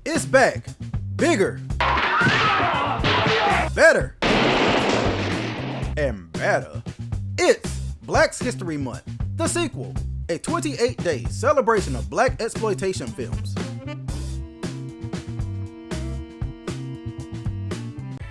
It's back. Bigger. Better. And better. It's Black History Month, the sequel, a 28-day celebration of black exploitation films.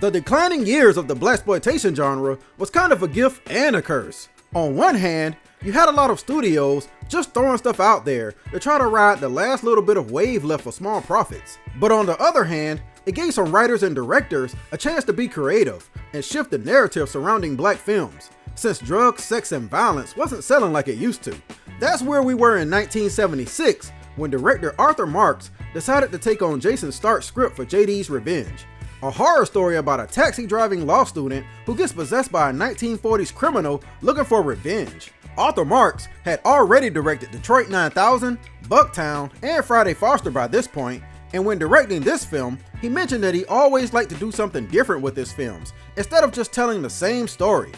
The declining years of the blaxploitation genre was kind of a gift and a curse. On one hand, you had a lot of studios just throwing stuff out there to try to ride the last little bit of wave left for small profits. But on the other hand, it gave some writers and directors a chance to be creative and shift the narrative surrounding black films, since drugs, sex, and violence wasn't selling like it used to. That's where we were in 1976 when director Arthur Marks decided to take on Jason Stark's script for JD's Revenge, a horror story about a taxi driving law student who gets possessed by a 1940s criminal looking for revenge. Arthur Marks had already directed Detroit 9000, Bucktown, and Friday Foster by this point, and when directing this film, he mentioned that he always liked to do something different with his films, instead of just telling the same story.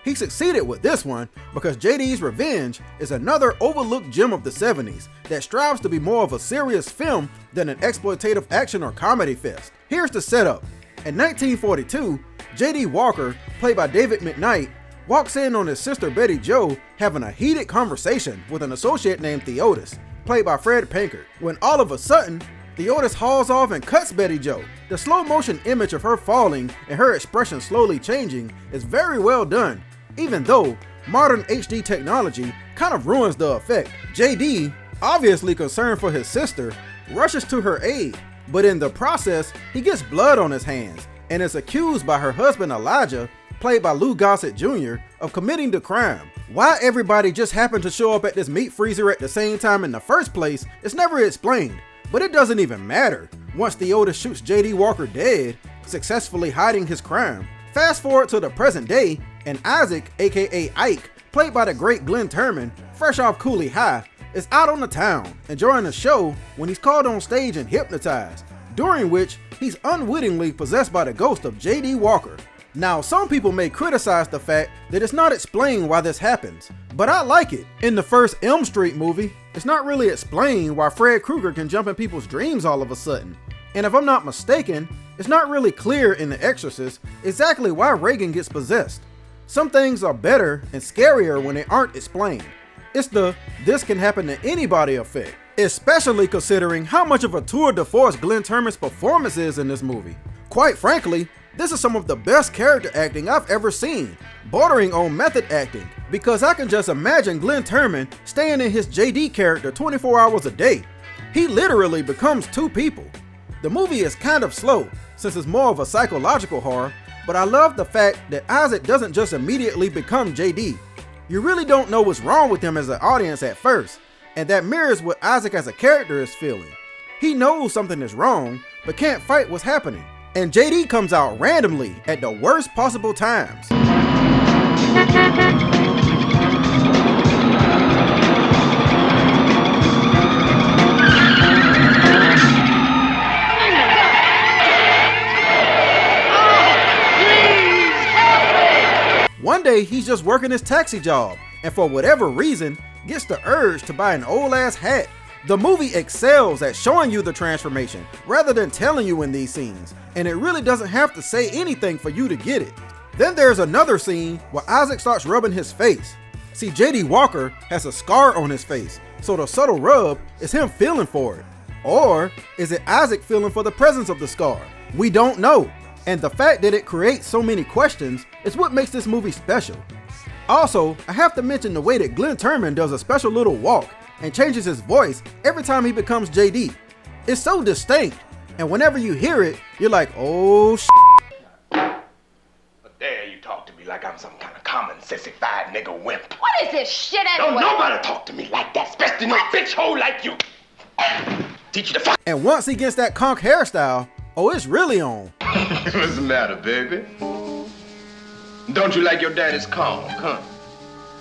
He succeeded with this one because JD's Revenge is another overlooked gem of the 70s that strives to be more of a serious film than an exploitative action or comedy fest. Here's the setup. In 1942, J.D. Walker, played by David McKnight, walks in on his sister Betty Jo having a heated conversation with an associate named Theotis, played by Fred Pankert, when all of a sudden, Theotis hauls off and cuts Betty Jo. The slow motion image of her falling and her expression slowly changing is very well done, even though modern HD technology kind of ruins the effect. JD, obviously concerned for his sister, rushes to her aid, but in the process, he gets blood on his hands and is accused by her husband Elijah, played by Lou Gossett Jr., of committing the crime. Why everybody just happened to show up at this meat freezer at the same time in the first place is never explained, but it doesn't even matter once Theotis shoots JD Walker dead, successfully hiding his crime. Fast forward to the present day, and Isaac, aka Ike, played by the great Glenn Turman, fresh off Cooley High, is out on the town, enjoying a show when he's called on stage and hypnotized, during which he's unwittingly possessed by the ghost of J.D. Walker. Now, some people may criticize the fact that it's not explained why this happens, but I like it. In the first Elm Street movie, it's not really explained why Fred Krueger can jump in people's dreams all of a sudden. And if I'm not mistaken, it's not really clear in The Exorcist exactly why Reagan gets possessed. Some things are better and scarier when they aren't explained. It's the "this can happen to anybody" effect, especially considering how much of a tour de force Glenn Turman's performance is in this movie. Quite frankly, this is some of the best character acting I've ever seen, bordering on method acting, because I can just imagine Glenn Turman staying in his JD character 24 hours a day. He literally becomes two people. The movie is kind of slow, since it's more of a psychological horror, but I love the fact that Isaac doesn't just immediately become JD. You really don't know what's wrong with him as an audience at first, and that mirrors what Isaac as a character is feeling. He knows something is wrong, but can't fight what's happening. And JD comes out randomly at the worst possible times. One day he's just working his taxi job, and for whatever reason, gets the urge to buy an old ass hat. The movie excels at showing you the transformation, rather than telling you in these scenes, and it really doesn't have to say anything for you to get it. Then there's another scene where Isaac starts rubbing his face. See, JD Walker has a scar on his face, so the subtle rub is him feeling for it. Or is it Isaac feeling for the presence of the scar? We don't know. And the fact that it creates so many questions is what makes this movie special. Also, I have to mention the way that Glenn Turman does a special little walk and changes his voice every time he becomes JD. It's so distinct, and whenever you hear it, you're like, oh shit. But there you talk to me like I'm some kind of common sissified nigga wimp. What is this shit anyway? Don't nobody talk to me like that, especially no bitch hole like you. Teach you to fuck. And once he gets that conk hairstyle, oh, it's really on. What's the matter, baby? Don't you like your daddy's conk, huh?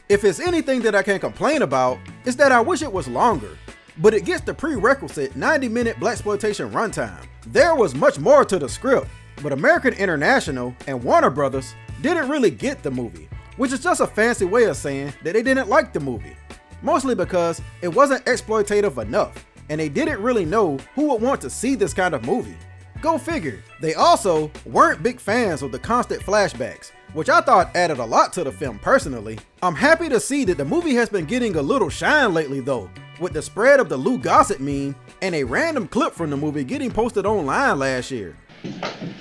If it's anything that I can complain about, it's that I wish it was longer, but it gets the prerequisite 90-minute blaxploitation runtime. There was much more to the script, but American International and Warner Brothers didn't really get the movie, which is just a fancy way of saying that they didn't like the movie, mostly because it wasn't exploitative enough. and they didn't really know who would want to see this kind of movie. Go figure. They also weren't big fans of the constant flashbacks, which I thought added a lot to the film personally. I'm happy to see that the movie has been getting a little shine lately though, with the spread of the Lou Gossett meme and a random clip from the movie getting posted online last year.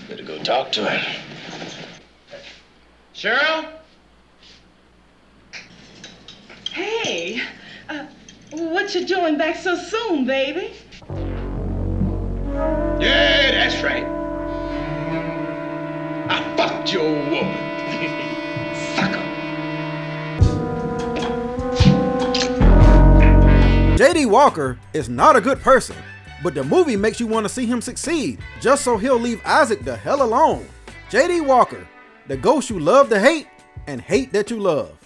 Better go talk to him. Cheryl? Hey, what you doing back so soon, baby? Yeah, that's right. I fucked your woman. Sucker. JD Walker is not a good person, but the movie makes you want to see him succeed, just so he'll leave Isaac the hell alone. JD Walker, the ghost you love to hate and hate that you love.